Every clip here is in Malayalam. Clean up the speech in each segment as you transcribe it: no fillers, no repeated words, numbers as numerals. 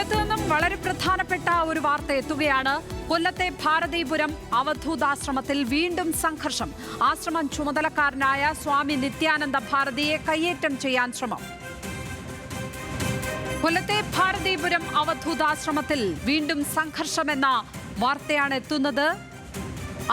കൊല്ലത്ത് നിന്നും വളരെ പ്രധാനപ്പെട്ട ഒരു വാർത്ത എത്തുകയാണ്. കൊല്ലത്തെ ഭാരതീപുരം അവധൂതാശ്രമത്തിൽ വീണ്ടും സംഘർഷം. ആശ്രമം ചുമതലക്കാരനായ സ്വാമി നിത്യാനന്ദ ഭാരതിയെ കയ്യേറ്റം ചെയ്യാൻ ശ്രമം. കൊല്ലത്തെ ഭാരതീപുരം അവധൂതാശ്രമത്തിൽ വീണ്ടും സംഘർഷമെന്ന വാർത്തയാണ് എത്തുന്നത്.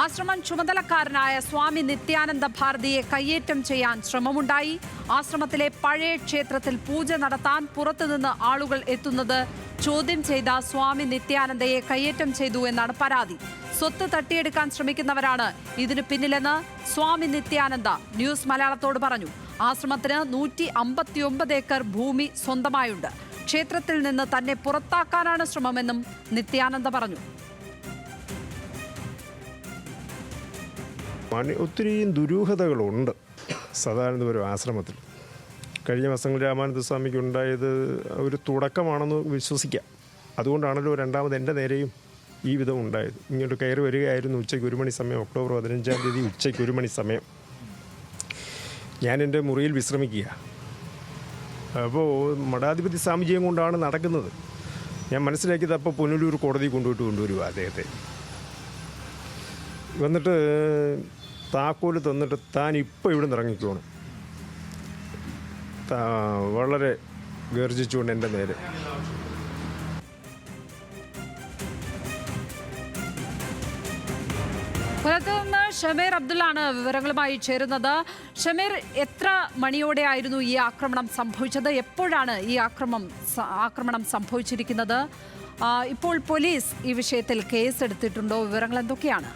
ആശ്രമം ചുമതലക്കാരനായ സ്വാമി നിത്യാനന്ദ ഭാരതിയെ കയ്യേറ്റം ചെയ്യാൻ ശ്രമമുണ്ടായി. ആശ്രമത്തിലെ പഴയ ക്ഷേത്രത്തിൽ പൂജ നടത്താൻ പുറത്തുനിന്ന് ആളുകൾ എത്തുന്നത് ചോദ്യം ചെയ്ത സ്വാമി നിത്യാനന്ദയെ കയ്യേറ്റം ചെയ്തു എന്നാണ് പരാതി. സ്വത്ത് തട്ടിയെടുക്കാൻ ശ്രമിക്കുന്നവരാണ് ഇതിന് പിന്നിലെന്ന് സ്വാമി നിത്യാനന്ദ ന്യൂസ് മലയാളത്തോട് പറഞ്ഞു. ആശ്രമത്തിന് 159 ഏക്കർ ഭൂമി സ്വന്തമായുണ്ട്. ക്ഷേത്രത്തിൽ നിന്ന് തന്നെ പുറത്താക്കാനാണ് ശ്രമമെന്നും നിത്യാനന്ദ പറഞ്ഞു. ഒത്തിരി ദുരൂഹതകളുണ്ട് സദാനന്ദപുരം ആശ്രമത്തിൽ. കഴിഞ്ഞ വർഷങ്ങളിൽ രാമാനന്ദ സ്വാമിക്ക് ഉണ്ടായത് ഒരു തുടക്കമാണെന്ന് വിശ്വസിക്കാം. അതുകൊണ്ടാണല്ലോ രണ്ടാമത് എൻ്റെ നേരെയും ഈ വിധം ഉണ്ടായത്. ഇങ്ങോട്ട് കയറി വരികയായിരുന്നു ഉച്ചയ്ക്ക് 1 മണി സമയം, ഒക്ടോബർ 15-ാം തീയതി ഉച്ചയ്ക്ക് 1 മണി സമയം. ഞാൻ എൻ്റെ മുറിയിൽ വിശ്രമിക്കുക. അപ്പോൾ മഠാധിപതി സ്വാമിജിയും കൊണ്ടാണ് നടക്കുന്നത്. ഞാൻ മനസ്സിലാക്കിയത് അപ്പോൾ പുനലൂർ കോടതി കൊണ്ടുവരുക അദ്ദേഹത്തെ. വന്നിട്ട് താക്കോല് തന്നിട്ട് താൻ ഇപ്പോൾ ഇവിടെ നിന്ന് ഇറങ്ങിക്കോണം, വളരെ ഗർജിച്ചുകൊണ്ട് എൻ്റെ നേരെ. കൊല്ലത്ത് നിന്ന് ഷമീർ അബ്ദുള്ളാണ് വിവരങ്ങളുമായി ചേരുന്നത്. ഷമീർ, എത്ര മണിയോടെ ആയിരുന്നു ഈ ആക്രമണം സംഭവിച്ചത്? എപ്പോഴാണ് ഈ ആക്രമണം സംഭവിച്ചിരിക്കുന്നത്? ഇപ്പോൾ പോലീസ് ഈ വിഷയത്തിൽ കേസെടുത്തിട്ടുണ്ടോ? വിവരങ്ങൾ എന്തൊക്കെയാണ്?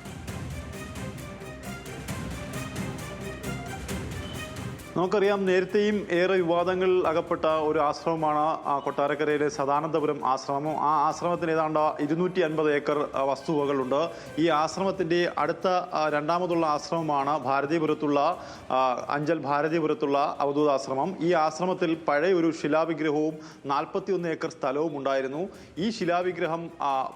നമുക്കറിയാം, നേരത്തെയും ഏറെ വിവാദങ്ങൾ അകപ്പെട്ട ഒരു ആശ്രമമാണ് കൊട്ടാരക്കരയിലെ സദാനന്ദപുരം ആശ്രമം. ആ ആശ്രമത്തിന് ഏതാണ്ട് 250 ഏക്കർ വസ്തുവകളുണ്ട്. ഈ ആശ്രമത്തിൻ്റെ അടുത്ത രണ്ടാമതുള്ള ആശ്രമമാണ് ഭാരതീപുരത്തുള്ള അഞ്ചൽ ഭാരതീപുരത്തുള്ള അവധൂതാശ്രമം. ഈ ആശ്രമത്തിൽ പഴയ ഒരു ശിലാവിഗ്രഹവും 41 ഏക്കർ സ്ഥലവും ഉണ്ടായിരുന്നു. ഈ ശിലാവിഗ്രഹം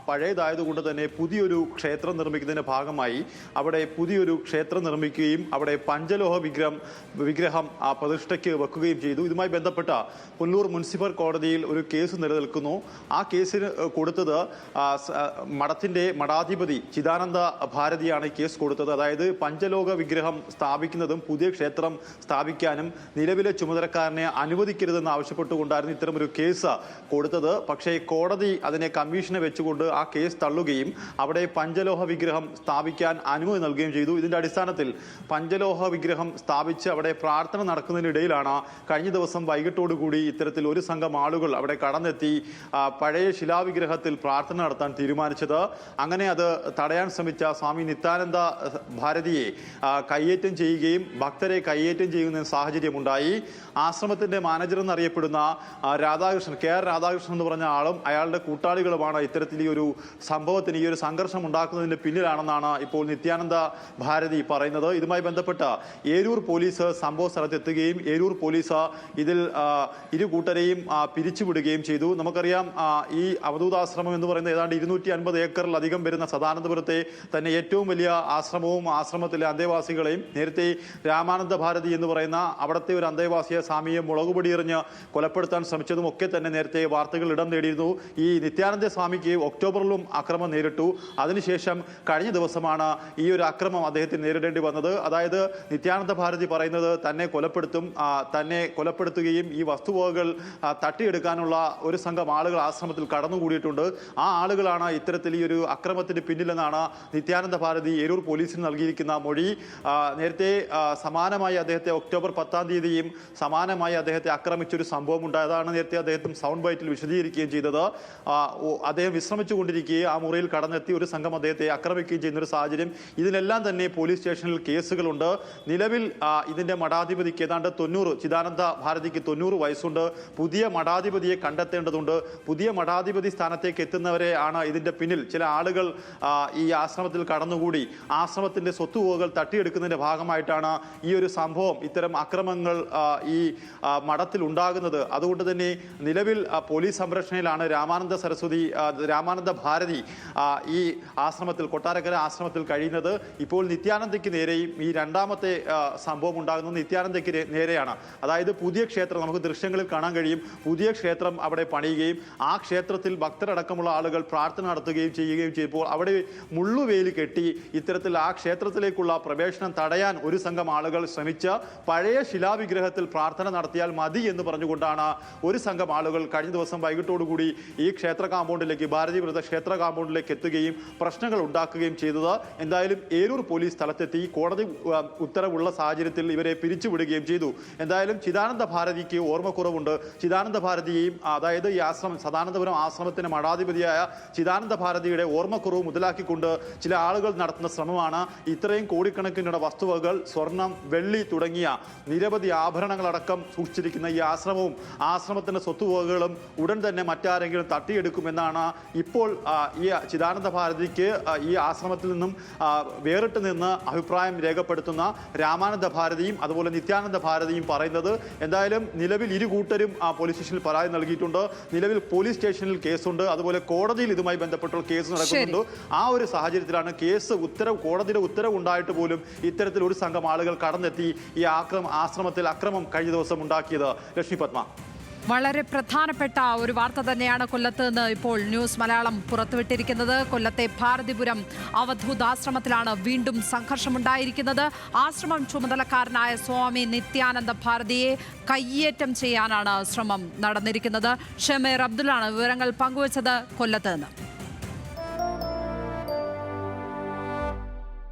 പഴയതായതുകൊണ്ട് തന്നെ പുതിയൊരു ക്ഷേത്രം നിർമ്മിക്കുന്നതിൻ്റെ ഭാഗമായി അവിടെ പുതിയൊരു ക്ഷേത്രം നിർമ്മിക്കുകയും അവിടെ പഞ്ചലോഹ വിഗ്രഹം പ്രതിഷ്ഠയ്ക്ക് വെക്കുകയും ചെയ്തു. ഇതുമായി ബന്ധപ്പെട്ട പുനലൂർ മുനിസിപ്പൽ കോടതിയിൽ ഒരു കേസ് നിലനിൽക്കുന്നു. ആ കേസിന് കൊടുത്തത് മഠത്തിന്റെ മഠാധിപതി ചിദാനന്ദ ഭാരതിയാണ് കേസ് കൊടുത്തത്. അതായത് പഞ്ചലോക വിഗ്രഹം സ്ഥാപിക്കുന്നതും പുതിയ ക്ഷേത്രം സ്ഥാപിക്കാനും നിലവിലെ ചുമതലക്കാരനെ അനുവദിക്കരുതെന്ന് ആവശ്യപ്പെട്ടുകൊണ്ടായിരുന്നു ഇത്തരമൊരു കേസ് കൊടുത്തത്. പക്ഷേ കോടതി അതിനെ കമ്മീഷനെ വെച്ചുകൊണ്ട് ആ കേസ് തള്ളുകയും അവിടെ പഞ്ചലോഹ വിഗ്രഹം സ്ഥാപിക്കാൻ അനുമതി നൽകുകയും ചെയ്തു. ഇതിന്റെ അടിസ്ഥാനത്തിൽ പഞ്ചലോഹ വിഗ്രഹം സ്ഥാപിച്ച് അവിടെ പ്രാർത്ഥന നടക്കുന്നതിനിടയിലാണ് കഴിഞ്ഞ ദിവസം വൈകിട്ടോടുകൂടി ഇത്തരത്തിൽ ഒരു സംഘം ആളുകൾ അവിടെ കടന്നെത്തി പഴയ ശിലാവിഗ്രഹത്തിൽ പ്രാർത്ഥന നടത്താൻ തീരുമാനിച്ചത്. അങ്ങനെ അത് തടയാൻ ശ്രമിച്ച സ്വാമി നിത്യാനന്ദ ഭാരതിയെ കയ്യേറ്റം ചെയ്യുകയും ഭക്തരെ കയ്യേറ്റം ചെയ്യുന്ന സാഹചര്യമുണ്ടായി. ആശ്രമത്തിന്റെ മാനേജർ എന്നറിയപ്പെടുന്ന രാധാകൃഷ്ണൻ, KR രാധാകൃഷ്ണൻ എന്ന് പറഞ്ഞ ആളും അയാളുടെ കൂട്ടാളികളുമാണ് ഇത്തരത്തിൽ ഈ ഒരു സംഭവത്തിന്, ഈ ഒരു സംഘർഷം ഉണ്ടാക്കുന്നതിന് പിന്നിലാണെന്നാണ് ഇപ്പോൾ നിത്യാനന്ദ ഭാരതി പറയുന്നത്. ഇതുമായി ബന്ധപ്പെട്ട് ഏരൂർ പോലീസ് സംഭവ സ്ഥലത്തെത്തുകയും ഏരൂർ പോലീസ് ഇതിൽ ഇരു കൂട്ടരെയും പിരിച്ചുവിടുകയും ചെയ്തു. നമുക്കറിയാം, ഈ അവധൂതാശ്രമം എന്ന് പറയുന്നത് ഏതാണ്ട് 250 ഏക്കറിലധികം വരുന്ന സദാനന്ദപുരത്തെ തന്നെ ഏറ്റവും വലിയ ആശ്രമവും ആശ്രമത്തിലെ അന്തേവാസികളെയും നേരത്തെ രാമാനന്ദ ഭാരതി എന്ന് പറയുന്ന അവിടുത്തെ ഒരു അന്തേവാസിയെ സ്വാമിയെ മുളകുപൊടി എറിഞ്ഞ് കൊലപ്പെടുത്താൻ ശ്രമിച്ചതും ഒക്കെ തന്നെ നേരത്തെ വാർത്തകൾ ഇടം നേടിയിരുന്നു. ഈ നിത്യാനന്ദ സ്വാമിക്ക് ഒക്ടോബറിലും ആക്രമണം നേരിട്ടു. അതിനുശേഷം കഴിഞ്ഞ ദിവസമാണ് ഈ ഒരു ആക്രമണം അദ്ദേഹത്തിന് നേരിടേണ്ടി വന്നത്. അതായത് നിത്യാനന്ദ ഭാരതി പറയുന്നത് തന്നെ കൊലപ്പെടുത്തുകയും ഈ വസ്തുവകകൾ തട്ടിയെടുക്കാനുള്ള ഒരു സംഘം ആളുകൾ ആശ്രമത്തിൽ കടന്നുകൂടിയിട്ടുണ്ട്. ആ ആളുകളാണ് ഇത്തരത്തിൽ ഈ ഒരു അക്രമത്തിന് പിന്നിലെന്നാണ് നിത്യാനന്ദ ഭാരതി ഏരൂർ പോലീസിന് നൽകിയിരിക്കുന്ന മൊഴി. നേരത്തെ സമാനമായി അദ്ദേഹത്തെ ഒക്ടോബർ 10-ാം തീയതിയും സമാനമായി അദ്ദേഹത്തെ ആക്രമിച്ചൊരു സംഭവം ഉണ്ടായതാണ്. നേരത്തെ അദ്ദേഹം സൗണ്ട് ബൈറ്റിൽ വിശദീകരിക്കുകയും ചെയ്തത്. അദ്ദേഹം വിശ്രമിച്ചുകൊണ്ടിരിക്കുകയും ആ മുറിയിൽ കടന്നെത്തി ഒരു സംഘം അദ്ദേഹത്തെ ആക്രമിക്കുകയും ചെയ്യുന്നൊരു സാഹചര്യം. ഇതിനെല്ലാം തന്നെ പോലീസ് സ്റ്റേഷനിൽ കേസുകളുണ്ട്. നിലവിൽ ഇതിന്റെ മഠാധിപതിക്ക് ഏതാണ്ട് 90, ചിദാനന്ദ ഭാരതിക്ക് 90 വയസ്സുണ്ട്. പുതിയ മഠാധിപതിയെ കണ്ടെത്തേണ്ടതുണ്ട്. പുതിയ മഠാധിപതി സ്ഥാനത്തേക്ക് എത്തുന്നവരെ ആണ് ഇതിന്റെ പിന്നിൽ. ചില ആളുകൾ ഈ ആശ്രമത്തിൽ കടന്നുകൂടി ആശ്രമത്തിന്റെ സ്വത്തുവകകൾ തട്ടിയെടുക്കുന്നതിന്റെ ഭാഗമായിട്ടാണ് ഈ ഒരു സംഭവം, ഇത്തരം അക്രമങ്ങൾ ഈ മഠത്തിൽ ഉണ്ടാകുന്നത്. അതുകൊണ്ട് തന്നെ നിലവിൽ പോലീസ് സംരക്ഷണയിലാണ് രാമാനന്ദ ഭാരതി ഈ ആശ്രമത്തിൽ, കൊട്ടാരക്കര ആശ്രമത്തിൽ കഴിയുന്നത്. ഇപ്പോൾ നിത്യാനന്ദയ്ക്ക് നേരെയും ഈ രണ്ടാമത്തെ സംഭവം ഉണ്ടാകുന്നത്. നിത്യാനന്ദ നിത്യാനന്ദയ്ക്ക് നേരെയാണ്. അതായത് പുതിയ ക്ഷേത്രം നമുക്ക് ദൃശ്യങ്ങളിൽ കാണാൻ കഴിയും. പുതിയ ക്ഷേത്രം അവിടെ പണിയുകയും ആ ക്ഷേത്രത്തിൽ ഭക്തരടക്കമുള്ള ആളുകൾ പ്രാർത്ഥന നടത്തുകയും ചെയ്യുകയും ചെയ്തപ്പോൾ അവിടെ മുള്ളുവേലി കെട്ടി ഇത്തരത്തിൽ ആ ക്ഷേത്രത്തിലേക്കുള്ള പ്രവേശനം തടയാൻ ഒരു സംഘം ആളുകൾ ശ്രമിച്ച പഴയ ശിലാവിഗ്രഹത്തിൽ പ്രാർത്ഥന നടത്തിയാൽ മതി എന്ന് പറഞ്ഞുകൊണ്ടാണ് ഒരു സംഘം ആളുകൾ കഴിഞ്ഞ ദിവസം വൈകിട്ടോടുകൂടി ഈ ക്ഷേത്ര കാമ്പൗണ്ടിലേക്ക് ഭാരതീയ ക്ഷേത്ര കാമ്പൗണ്ടിലേക്ക് എത്തുകയും പ്രശ്നങ്ങൾ ഉണ്ടാക്കുകയും ചെയ്തത്. എന്തായാലും ഏരൂർ പോലീസ് സ്ഥലത്തെത്തി കോടതി ഉത്തരവുള്ള സാഹചര്യത്തിൽ ഇവരെ പിരിച്ചുവിടുകയും ചെയ്തു. എന്തായാലും ചിദാനന്ദ ഭാരതിക്ക് ഓർമ്മക്കുറവുണ്ട്. ചിദാനന്ദ ഭാരതിയെയും അതായത് ഈ ആശ്രമം സദാനന്ദപുരം ആശ്രമത്തിന് മഠാധിപതിയായ ചിദാനന്ദ ഭാരതിയുടെ ഓർമ്മക്കുറവ് മുതലാക്കിക്കൊണ്ട് ചില ആളുകൾ നടത്തുന്ന ശ്രമമാണ് ഇത്രയും കോടിക്കണക്കിനുള്ള വസ്തുവകൾ സ്വർണം, വെള്ളി തുടങ്ങിയ നിരവധി ആഭരണങ്ങളടക്കം സൂക്ഷിച്ചിരിക്കുന്ന ഈ ആശ്രമത്തിന്റെ സ്വത്തുവകകളും ഉടൻ തന്നെ മറ്റാരെങ്കിലും തട്ടിയെടുക്കുമെന്നാണ് ഇപ്പോൾ ഈ ചിദാനന്ദ ഭാരതിക്ക് ഈ ആശ്രമത്തിൽ നിന്നും വേറിട്ട് നിന്ന് അഭിപ്രായം രേഖപ്പെടുത്തുന്ന രാമാനന്ദ ഭാരതിയും അതുപോലെ നിത്യാനന്ദ ഭാരതിയും പറയുന്നത്. എന്തായാലും നിലവിൽ ഇരു കൂട്ടരും പോലീസ് സ്റ്റേഷനിൽ പരാതി നൽകിയിട്ടുണ്ട്. നിലവിൽ പോലീസ് സ്റ്റേഷനിൽ കേസുണ്ട്. അതുപോലെ കോടതിയിൽ ഇതുമായി ബന്ധപ്പെട്ടുള്ള കേസ് നടക്കുന്നുണ്ട്. ആ ഒരു സാഹചര്യത്തിലാണ് കോടതിയുടെ ഉത്തരവ് ഉണ്ടായിട്ട് പോലും ഇത്തരത്തിൽ ഒരു സംഘം ആളുകൾ കടന്നെത്തി ഈ ആശ്രമത്തിൽ അക്രമം കഴിഞ്ഞ ദിവസം ഉണ്ടാക്കിയത്. ലക്ഷ്മി പത്മ, വളരെ പ്രധാനപ്പെട്ട ഒരു വാർത്ത തന്നെയാണ് കൊല്ലത്ത് നിന്ന് ഇപ്പോൾ ന്യൂസ് മലയാളം പുറത്തുവിട്ടിരിക്കുന്നത്. കൊല്ലത്തെ ഭാരതിപുരം അവധൂതാശ്രമത്തിലാണ് വീണ്ടും സംഘർഷമുണ്ടായിരിക്കുന്നത്. ആശ്രമം ചുമതലക്കാരനായ സ്വാമി നിത്യാനന്ദ ഭാരതിയെ കയ്യേറ്റം ചെയ്യാനാണ് ശ്രമം നടന്നിരിക്കുന്നത്. ഷമീർ അബ്ദുള്ളാണ് വിവരങ്ങൾ പങ്കുവച്ചത് കൊല്ലത്ത് നിന്ന്.